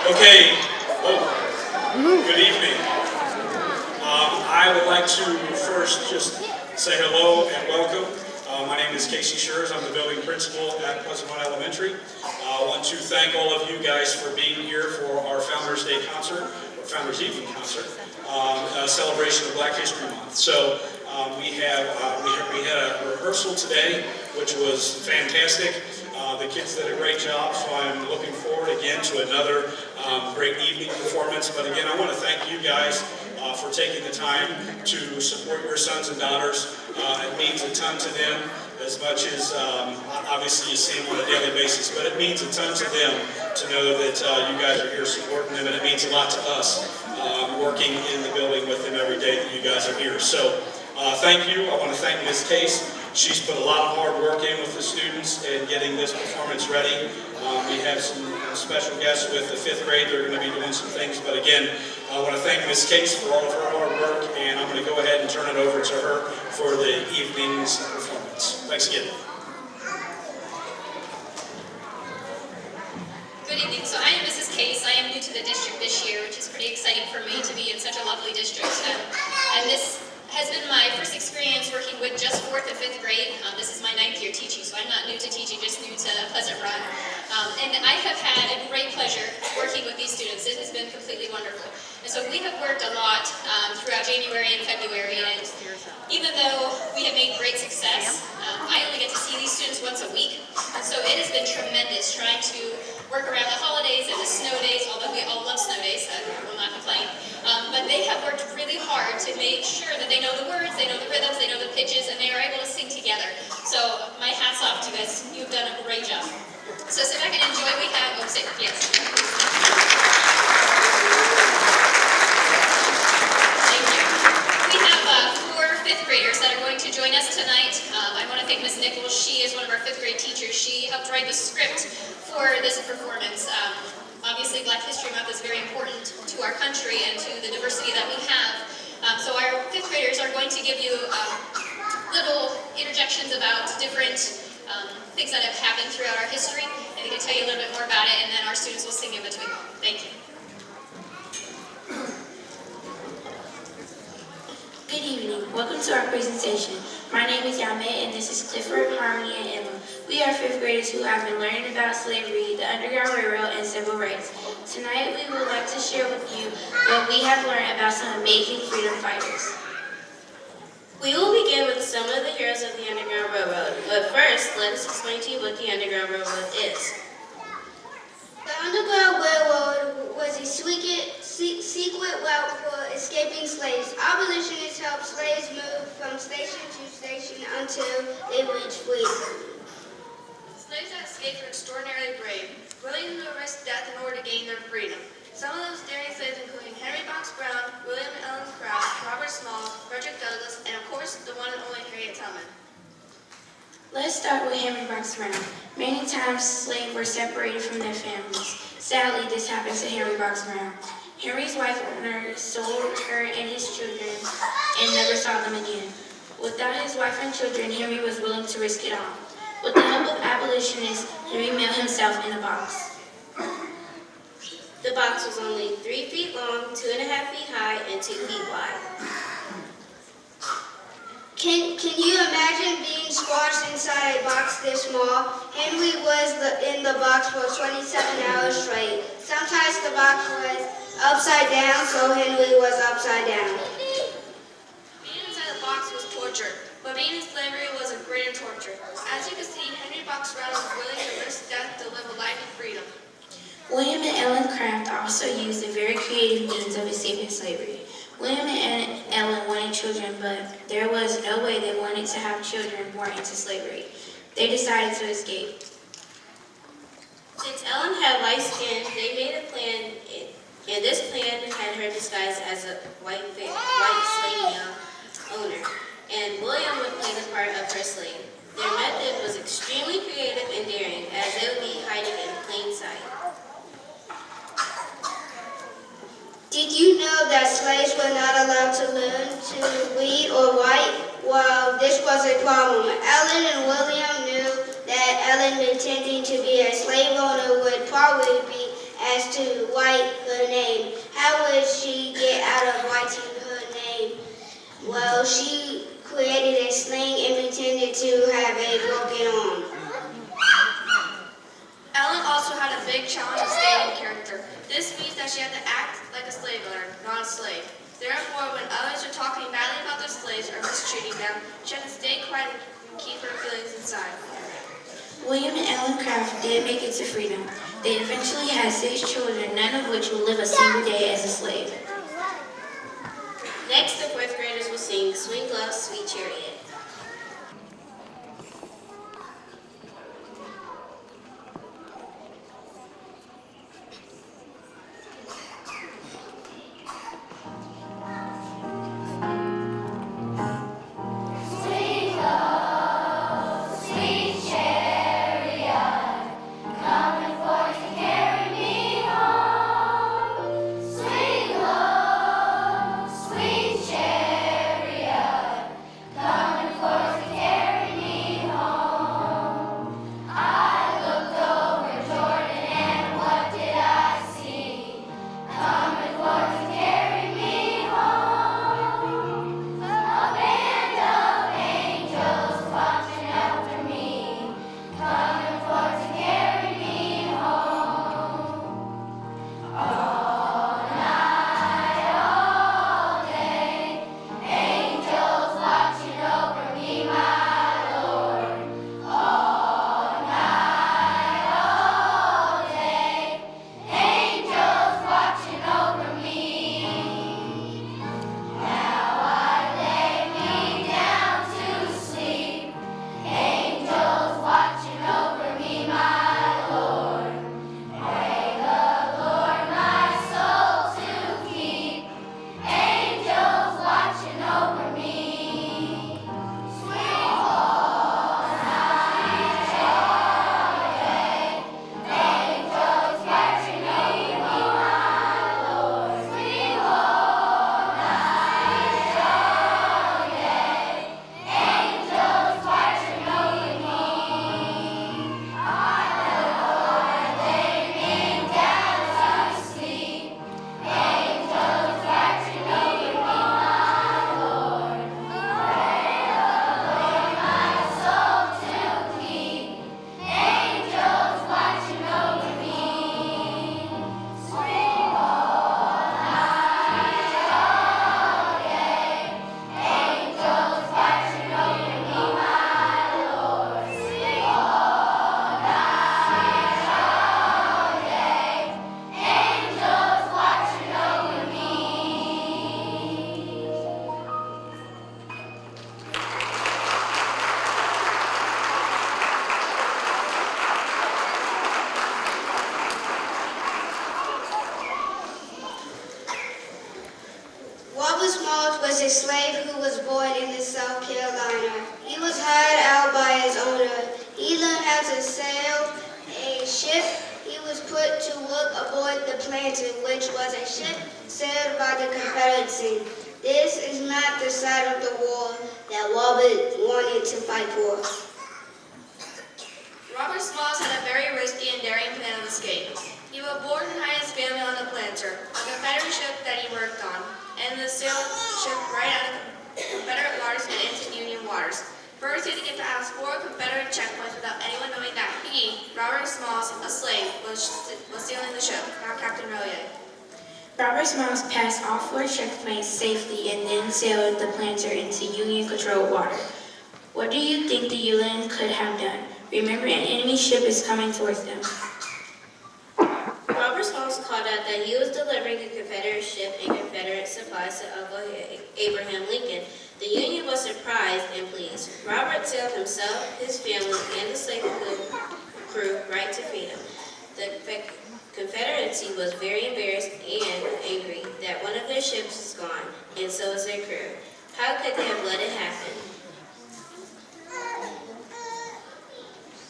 Okay, good evening. I would like to first just say hello and welcome. My name is Casey Schurz. I'm the building principal at Pleasant Run Elementary. I want to thank all of you guys for being here for our Founders Day concert, or Founders Evening concert, a celebration of Black History Month. So we had a rehearsal today, which was fantastic. The kids did a great job, so I'm looking forward again to another great evening performance. But again, I want to thank you guys for taking the time to support your sons and daughters. It means a ton to them, as much as obviously you see them on a daily basis, but it means a ton to them to know that you guys are here supporting them, and it means a lot to us working in the building with them every day that you guys are here. So thank you. I want to thank Ms. Case. She's put a lot of hard work in with the students and getting this performance ready. We have some special guests with the 5th grade. They're going to be doing some things. But again, I want to thank Ms. Case for all of her hard work, and I'm going to go ahead and turn it over to her for the evening's performance. Thanks again. Good evening. So I am Mrs. Case. I am new to the district this year, which is pretty exciting for me to be in such a lovely district. And this has been my first experience working with just 4th and 5th grade. This is my 9th year teaching, so I'm not new to teaching, just new to Pleasant Run. And I have had a great pleasure working with these students. It has been completely wonderful. And so we have worked a lot throughout January and February, and even though we have made great success, I only get to see these students once a week. And so it has been tremendous trying to work around the holidays and the snow days, although we all love snow days, I will not complain. But they have worked really hard to make sure that they know the words, they know the rhythms, they know the pitches, and they are able to sing together. So my hat's off to you guys. You've done a great job. So sit back and enjoy. We have, yes. Thank you. We have 4 5th graders that are going to join us tonight. I want to thank Ms. Nichols. She is one of our 5th grade teachers. She helped write the script for this performance. Obviously, Black History Month is very important to our country and to the diversity that we have. So our 5th graders are going to give you little interjections about different things that have happened throughout our history, and they can tell you a little bit more about it, and then our students will sing in between. Thank you. Good evening. Welcome to our presentation. My name is Yame, and this is Clifford, Harmony, and Emma. We are 5th graders who have been learning about slavery, the Underground Railroad, and civil rights. Tonight, we would like to share with you what we have learned about some amazing freedom fighters. We will begin with some of the heroes of the Underground Railroad, but first, let us explain to you what the Underground Railroad is. The Underground Railroad was a secret route for escaping slaves. Abolitionists helped slaves move from station to station until they reached freedom. Slaves that escaped were extraordinarily brave, willing to risk death in order to gain their freedom. Some of those daring slaves including Henry Box Brown, William Ellen Craft, Robert Small, Frederick Douglass, and of course the one and only Harriet Tubman. Let's start with Henry Box Brown. Many times, slaves were separated from their families. Sadly, this happened to Henry Box Brown. Henry's wife owner sold her and his children and never saw them again. Without his wife and children, Henry was willing to risk it all. With the help of abolitionists, Henry mailed himself in a box. The box was only 3 feet long, 2.5 feet high, and 2 feet wide. Can you imagine being squashed inside a box this small? Henry was in the box for 27 hours straight. Sometimes the box was upside down, so Henry was upside down. Being inside the box was torture, but being in slavery was a greater torture. As you can see, Henry Box Brown was willing to risk death to live a life of freedom. William and Ellen Craft also used a very creative means of escaping slavery. William and Ellen wanted children, but there was no way they wanted to have children born into slavery. They decided to escape. Since Ellen had light skin, they made a plan, and this plan had her disguised as a white slave owner, and William would play the part of her slave. Their method was extremely creative and daring, as they would be hiding in plain sight. Did you know that slaves were not allowed to learn to read or write? Well, this was a problem. Ellen and William knew that Ellen, intending to be a slave owner, would probably be as to White her name. How would she get out of White her name? Well, she created a sling and pretended to have a broken arm. Ellen also had a big challenge of staying in character. This means that she had to act like a slave owner, not a slave. Therefore, when others are talking badly about their slaves or mistreating them, she had to stay quiet and keep her feelings inside. William and Ellen Craft did make it to freedom. They eventually had 6 children, none of which will live a single day as a slave. Next, the fourth graders will sing Swing Love, Sweet Chariot. Was a slave who was born in South Carolina. He was hired out by his owner. He learned how to sail a ship. He was put to work aboard the Planter, which was a ship sailed by the Confederacy. This is not the side of the war that Robert wanted to fight for. Robert Smalls had a very risky and daring plan of escape. He would board and hide his family on the Planter, a Confederate ship that he worked on, and the sail ship right out of Confederate waters and into Union waters. First, he had to get past 4 Confederate checkpoints without anyone knowing that he, Robert Smalls, a slave, was sailing the ship, not Captain Relyea. Robert Smalls passed all 4 checkpoints safely and then sailed the Planter into Union-controlled water. What do you think the UN could have done? Remember, an enemy ship is coming towards them. Robert Smalls called out that he was delivering a Confederate ship and Confederate supplies to Uncle Abraham Lincoln. The Union was surprised and pleased. Robert sailed himself, his family, and the slave crew right to freedom. The Confederacy was very embarrassed and angry that one of their ships is gone, and so is their crew. How could they have let it happen?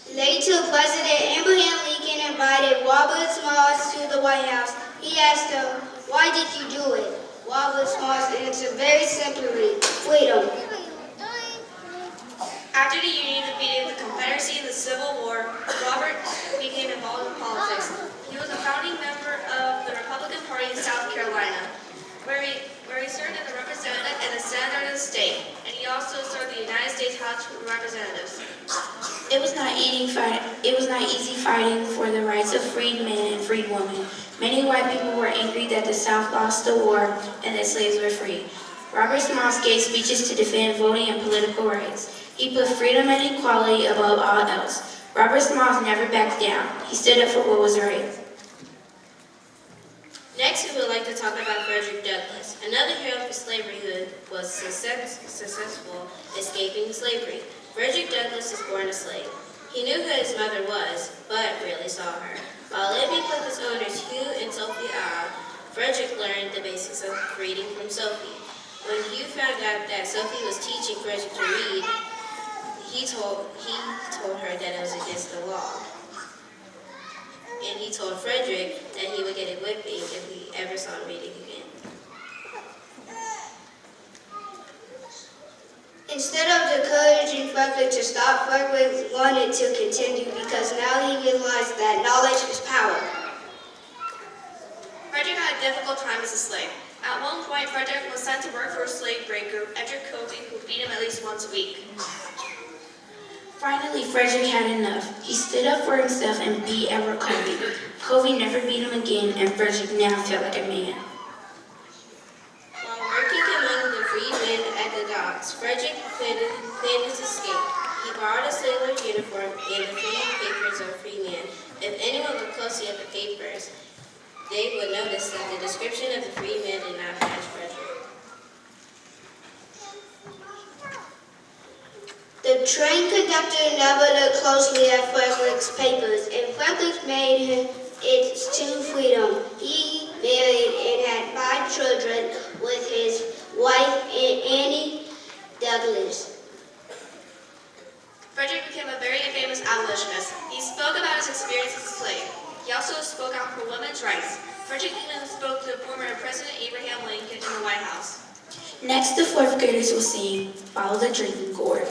Later, President Abraham Lincoln invited Robert Smalls to the White House. He asked him, "Why did you do it?" Robert Smalls answered very simply, "Freedom." After the Union defeated the Confederacy in the Civil War, Robert became involved in politics. He was a founding member of the Republican Party in South Carolina, where he served as a representative in the Senate of the state, and he also served the United States House of Representatives. It was not easy fighting for the rights of freed men and freed women. Many white people were angry that the South lost the war and that slaves were free. Robert Smalls gave speeches to defend voting and political rights. He put freedom and equality above all else. Robert Smalls never backed down. He stood up for what was right. Next, we would like to talk about Frederick Douglass, another hero for slavery who was successful escaping slavery. Frederick Douglass was born a slave. He knew who his mother was, but rarely saw her. While living with his owners Hugh and Sophie Odd, Frederick learned the basics of reading from Sophie. When Hugh found out that Sophie was teaching Frederick to read, he told her that it was against the law. And he told Frederick that he would get a whipping if he ever saw him reading again. Instead of encouraging Frederick to stop, Frederick wanted to continue because now he realized that knowledge is power. Frederick had a difficult time as a slave. At one point, Frederick was sent to work for a slave breaker, Edric Covey, who beat him at least once a week. Finally, Frederick had enough. He stood up for himself and beat Edward Covey. Covey never beat him again, and Frederick now felt like a man. While working among the freed men at the docks, Frederick planned his escape. He borrowed a sailor's uniform and the free papers of free men. If anyone looked closely at the papers, they would notice that the description of the free men did not match Frederick. The train conductor never looked closely at Frederick's papers, and Frederick made it to freedom. He married and had 5 children with his wife Annie Douglas. Frederick became a very famous abolitionist. He spoke about his experience as a slave. He also spoke out for women's rights. Frederick even spoke to former President Abraham Lincoln in the White House. Next, the 4th graders will sing Follow the Drinking Gourd.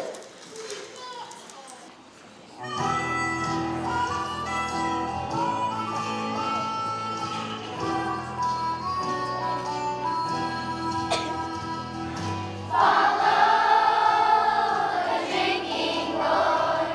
Follow the drinking gourd.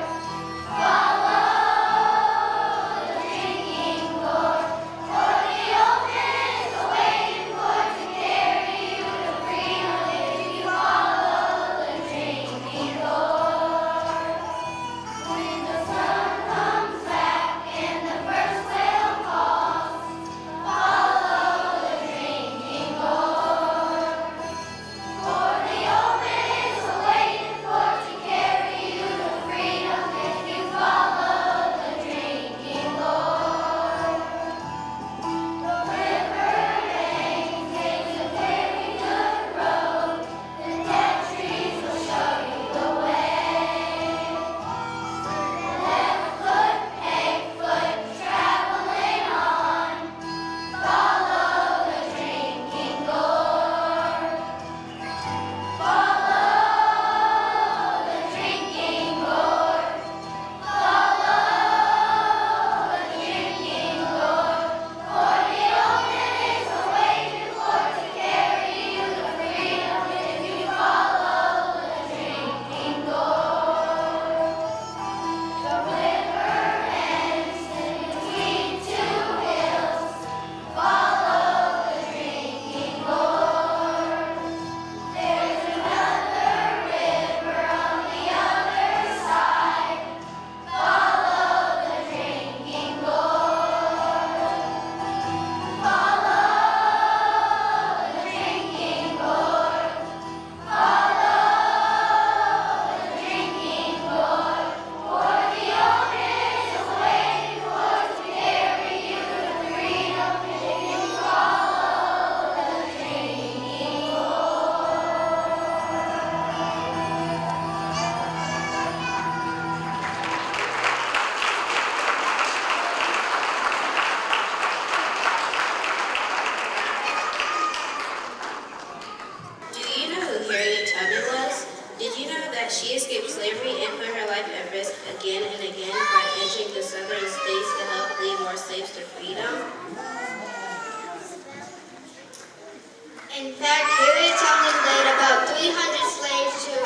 In fact, Harriet Tubman led about 300 slaves to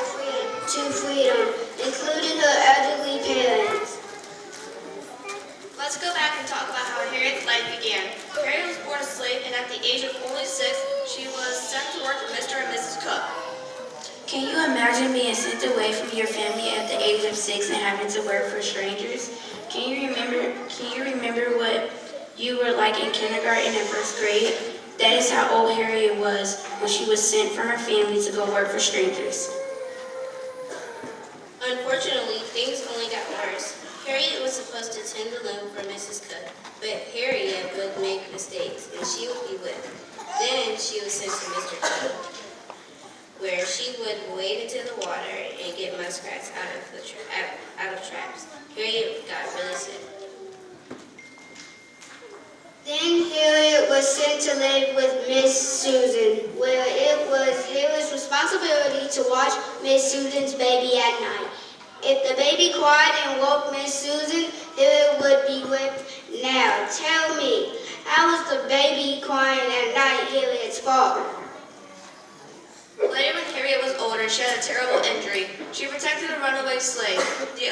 freedom, including her elderly parents. Let's go back and talk about how Harriet's life began. Harriet was born a slave, and at the age of only 6, she was sent to work for Mr. and Mrs. Cook. Can you imagine being sent away from your family at the age of 6 and having to work for strangers? Can you remember what you were like in kindergarten and first grade? That is how old Harriet was when she was sent from her family to go work for strangers. Unfortunately, things only got worse. Harriet was supposed to tend the loom for Mrs. Cook, but Harriet would make mistakes and she would be whipped. Then she was sent to Mr. Cook, where she would wade into the water and get muskrats out of traps. Harriet got really sick. Then Harriet was sent to live with Miss Susan, where it was Harriet's responsibility to watch Miss Susan's baby at night. If the baby cried and woke Miss Susan, Harriet would be whipped. Now, tell me, how was the baby crying at night Harriet's fault? Later, when Harriet was older, she had a terrible injury. She protected a runaway slave. The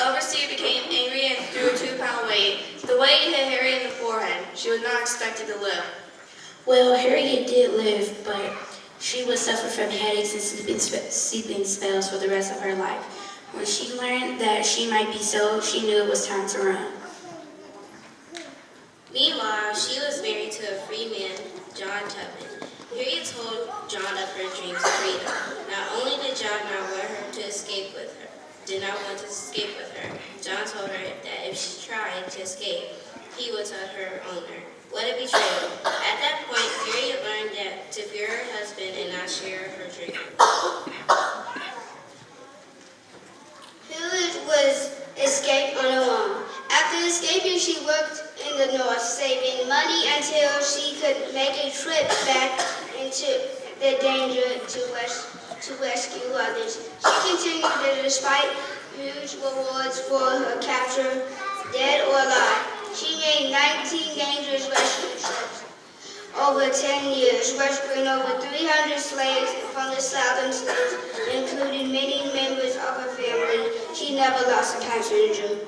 overseer became angry and threw a 2-pound weight. The weight hit Harriet in the forehead. She was not expected to live. Well, Harriet did live, but she would suffer from headaches and sleeping spells for the rest of her life. When she learned that she might be sold, she knew it was time to run. Meanwhile, she was married to a free man, John Tubman. Harriet told John of her dreams of freedom. Not only did John not want to escape with her, John told her that if she tried to escape, he would tell her owner. What a betrayal. At that point, Harriet learned that to fear her husband and not share her dream. Harriet was escaped on her own. After escaping, she worked in the north, saving money until she could make a trip back into the danger to rescue others. She continued despite huge rewards for her capture, dead or alive. She made 19 dangerous rescue trips over 10 years, rescuing over 300 slaves from the southern states, including many members of her family. She never lost a passenger.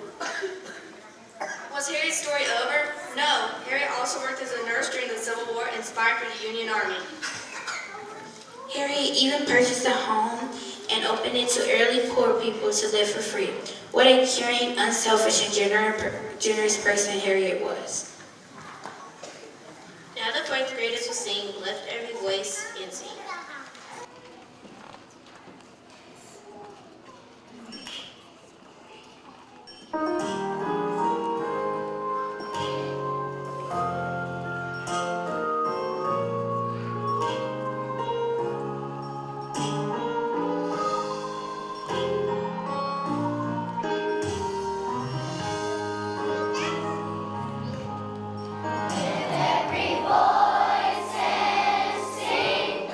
Was Harriet's story over? No. Harriet also worked as a nurse during the Civil War and spied for the Union Army. Harriet even purchased a home and opened it to early poor people to live for free. What a caring, unselfish, and generous person Harriet was. Now the 4th graders will sing Lift Every Voice and Sing. Every voice and sing.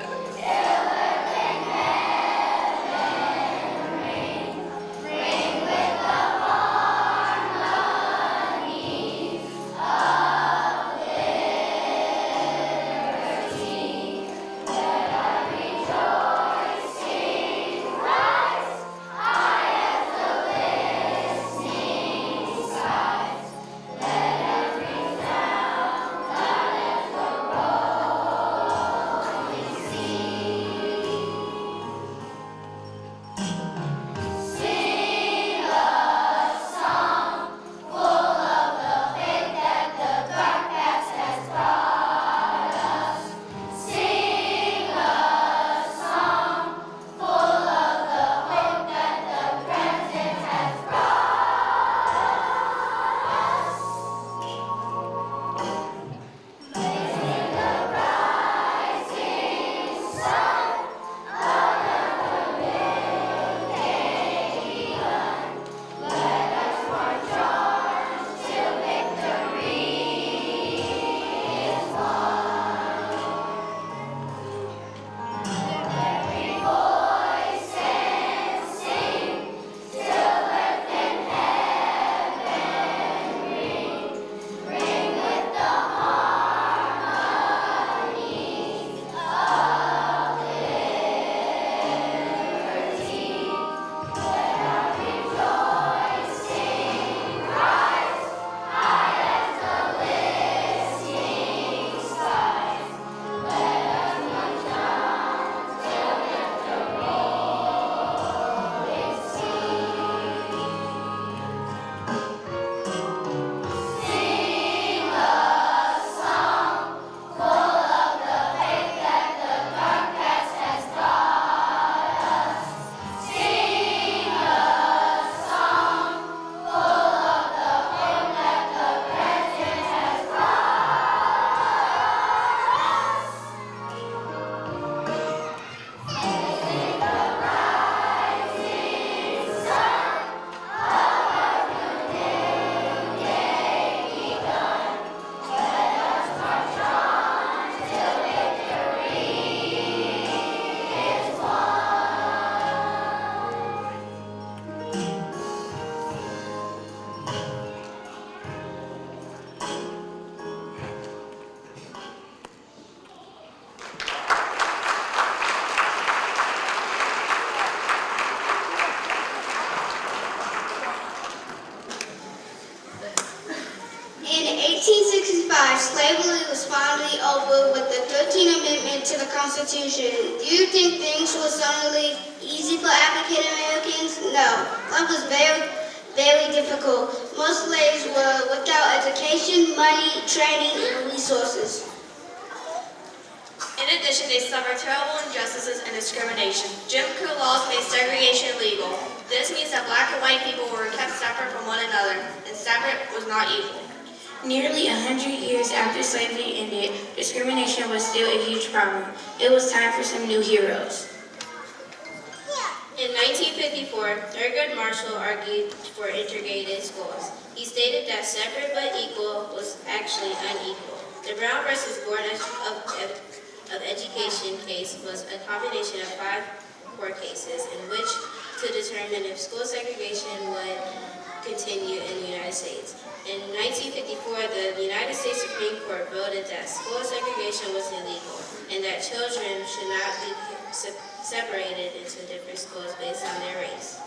over with the 13th Amendment to the Constitution, do you think things were suddenly easy for African Americans? No. Life was very, very difficult. Most slaves were without education, money, training, and resources. In addition, they suffered terrible injustices and discrimination. Jim Crow laws made segregation illegal. This means that black and white people were kept separate from one another, and separate was not equal. Nearly 100 years after slavery ended, discrimination was still a huge problem. It was time for some new heroes. In 1954, Thurgood Marshall argued for integrated schools. He stated that separate but equal was actually unequal. The Brown versus Board of Education case was a combination of 5 court cases in which to determine if school segregation would continue in the United States. In 1954, the United States Supreme Court voted that school segregation was illegal and that children should not be separated into different schools based on their race.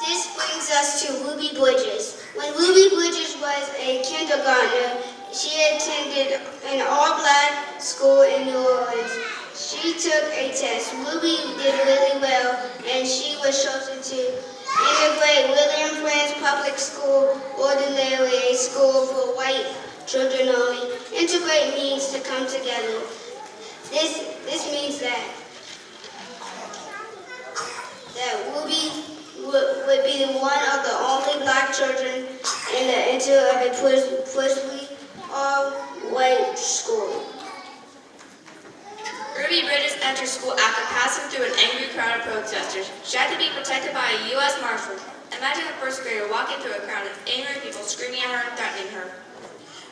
This brings us to Ruby Bridges. When Ruby Bridges was a kindergartner, she attended an all-black school in New Orleans. She took a test. Ruby did really well, and she was chosen to integrate William Friends Public School, ordinarily a school for white children only. Integrate means to come together. This means that Ruby would be one of the only black children in the enter of a previously all-white school. Ruby Bridges entered school after passing through an angry crowd of protesters. She had to be protected by a U.S. Marshal. Imagine a first grader walking through a crowd of angry people screaming at her and threatening her.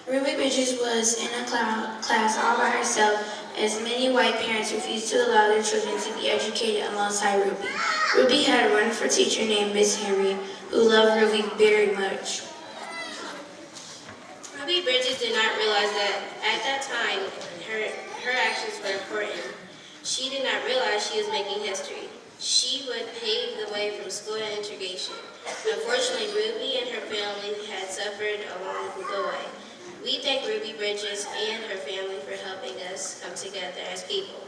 Ruby Bridges was in a class all by herself, as many white parents refused to allow their children to be educated alongside Ruby. Ruby had a wonderful teacher named Miss Henry, who loved Ruby very much. Ruby Bridges did not realize that at that time her actions were important. She did not realize she was making history. She would pave the way from school to integration. Unfortunately, Ruby and her family had suffered along the way. We thank Ruby Bridges and her family for helping us come together as people.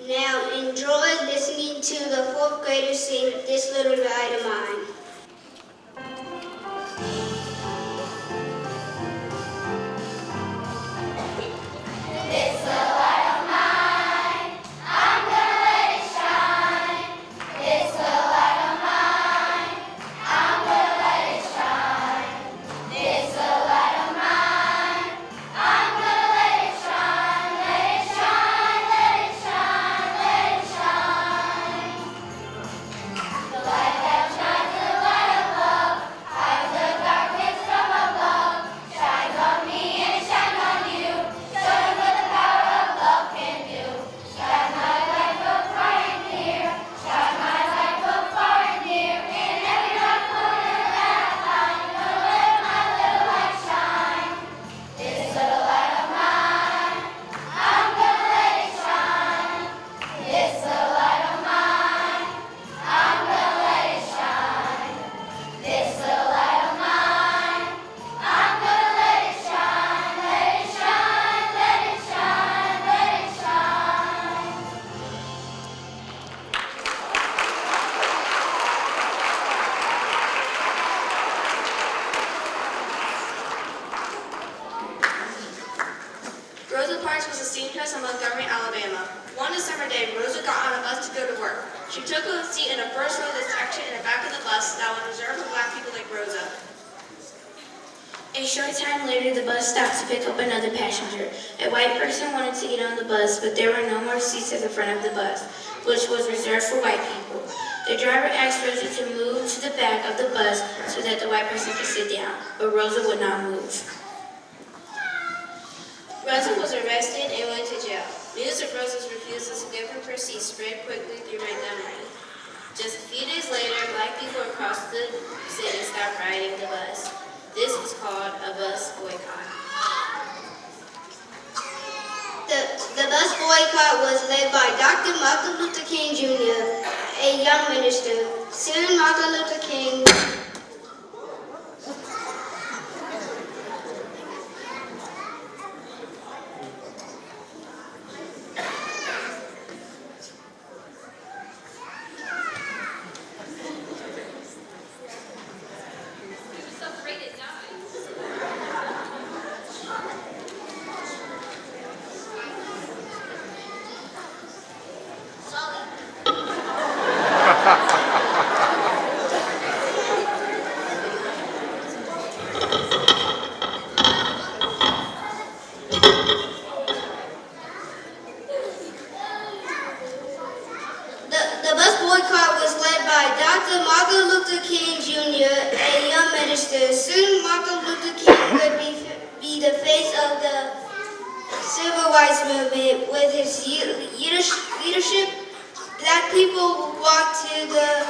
Now enjoy listening to the 4th graders sing This Little Light of Mine. Rosa Parks was a seamstress in Montgomery, Alabama. One summer day, Rosa got on a bus to go to work. She took a seat in the first row of the section in the back of the bus that was reserved for black people like Rosa. A short time later, the bus stopped to pick up another passenger. A white person wanted to get on the bus, but there were no more seats at the front of the bus, which was reserved for white people. The driver asked Rosa to move to the back of the bus so that the white person could sit down, but Rosa would not move. Rosa was arrested and went to jail. News of Rosa's refusal to give up her seat spread quickly through Montgomery. Just a few days later, black people across the city stopped riding the bus. This is called a bus boycott. The bus boycott was led by Dr. Martin Luther King Jr., a young minister. Soon Martin Luther King protesters. Soon Martin Luther King would be the face of the civil rights movement. With his leadership, black people would walk to the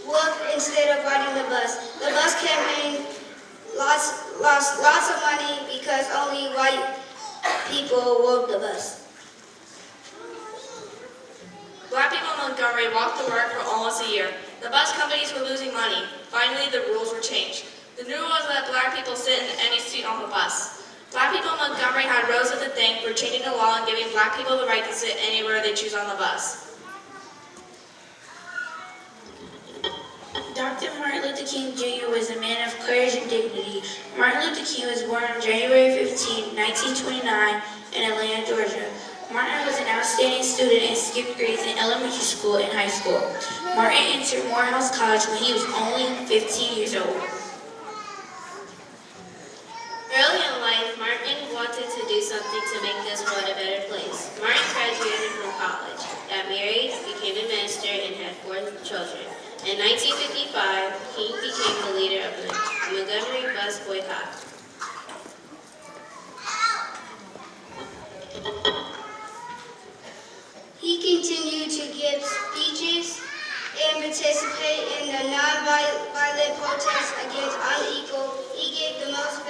work instead of riding the bus. The bus campaign lost lots of money because only white people rode the bus. Black people in Montgomery walked to work for almost a year. The bus companies were losing money. Finally, the rules were changed. The new rule was that black people sit in any seat on the bus. Black people in Montgomery had Rosa to thank for changing the law and giving black people the right to sit anywhere they choose on the bus. Dr. Martin Luther King Jr. was a man of courage and dignity. Martin Luther King was born on January 15, 1929 in Atlanta, Georgia. Martin was an outstanding student and skipped grades in elementary school and high school. Martin entered Morehouse College when he was only 15 years old. Early in life, Martin wanted to do something to make this world a better place. Martin graduated from college, got married, became a minister, and had 4 children. In 1955, King became the leader of the Montgomery bus boycott. He continued to give speeches and participate in the non-violent protests against unequal. He gave the most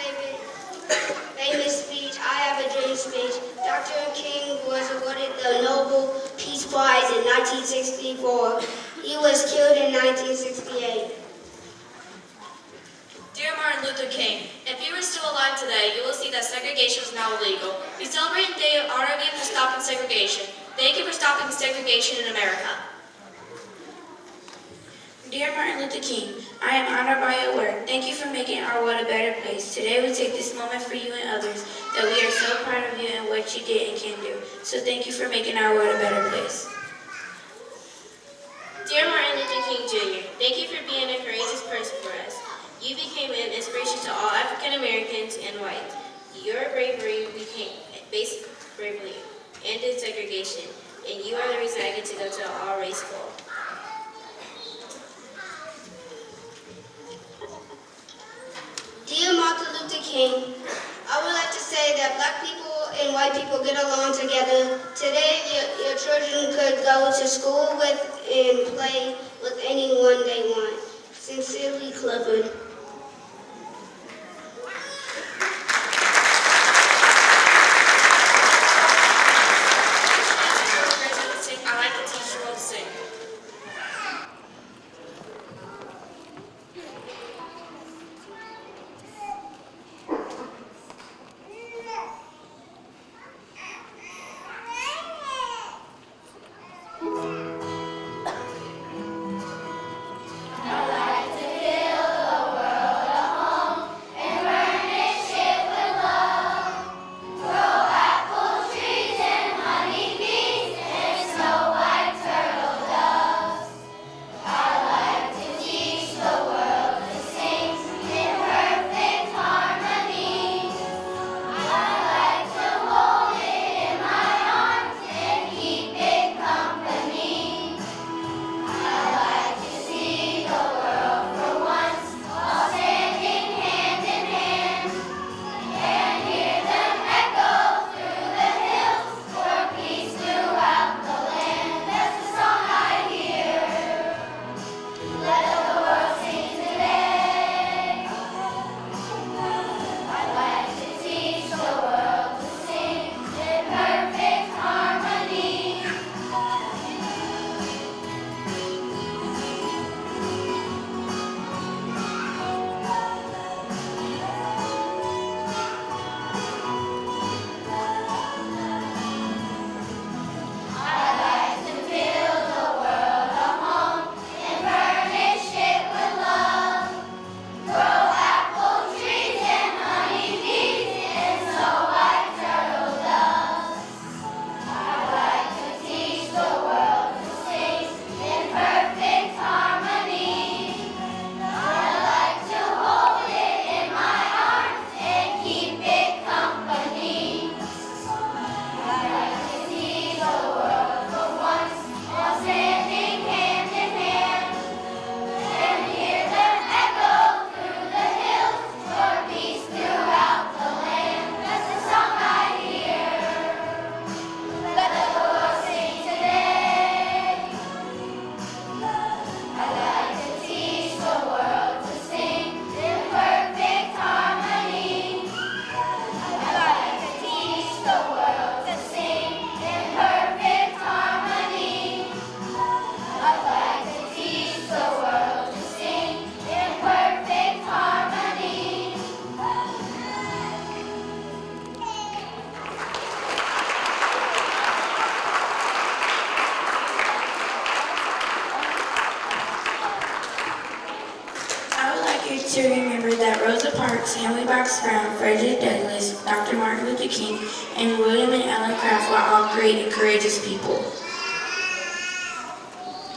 famous speech, I Have a Dream speech. Dr. King was awarded the Nobel Peace Prize in 1964. He was killed in 1968. Dear Martin Luther King, if you were still alive today, you will see that segregation is now illegal. We celebrate today in honor of you for stopping segregation. Thank you for stopping segregation in America. Dear Martin Luther King, I am honored by your work. Thank you for making our world a better place. Today we take this moment for you and others that we are so proud of you and what you did and can do. So thank you for making our world a better place. Dear Martin Luther King Jr., thank you for being a courageous person for us. You became an inspiration to all African Americans and whites. Your bravery ended segregation, and you are the reason I get to go to an all-race school. Dear Martin Luther King, I would like to say that black people and white people get along together. Today, your children could go to school with and play with anyone they want. Sincerely, Clifford. I'd like to teach you all to sing. I like to heal the world. to remember that Rosa Parks, Henry Box Brown, Frederick Douglass, Dr. Martin Luther King, and William and Ellen Craft were all great and courageous people.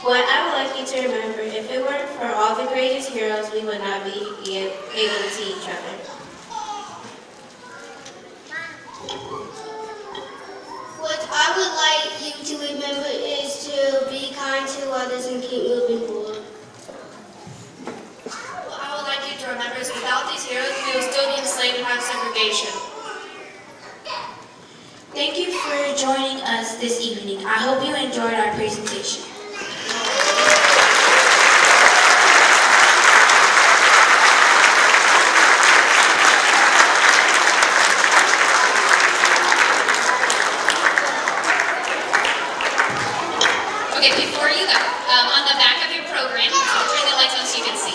What I would like you to remember, if it weren't for all the greatest heroes, we would not be able to see each other. What I would like you to remember is to be kind to others and keep moving forward. What I would like you to remember is without these heroes, we will still be enslaved and have segregation. Thank you for joining us this evening. I hope you enjoyed our presentation. Okay, before you go, on the back of your program, so I'll turn the lights on so you can see.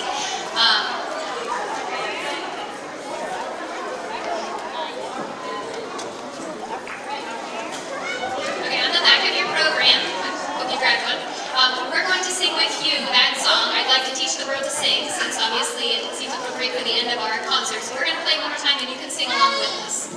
Okay, on the back of your program, I hope you grabbed one, we're going to sing with you that song, I'd like to teach the world to sing, since obviously it seems appropriate for the end of our concert. So we're going to play one more time and you can sing along with us.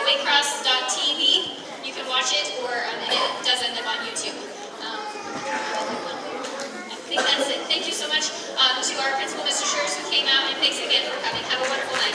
Waycross.tv. You can watch it, or it does end up on YouTube. I think that's it. Thank you so much to our principal, Mr. Schurz, who came out, and thanks again for coming. Have a wonderful night.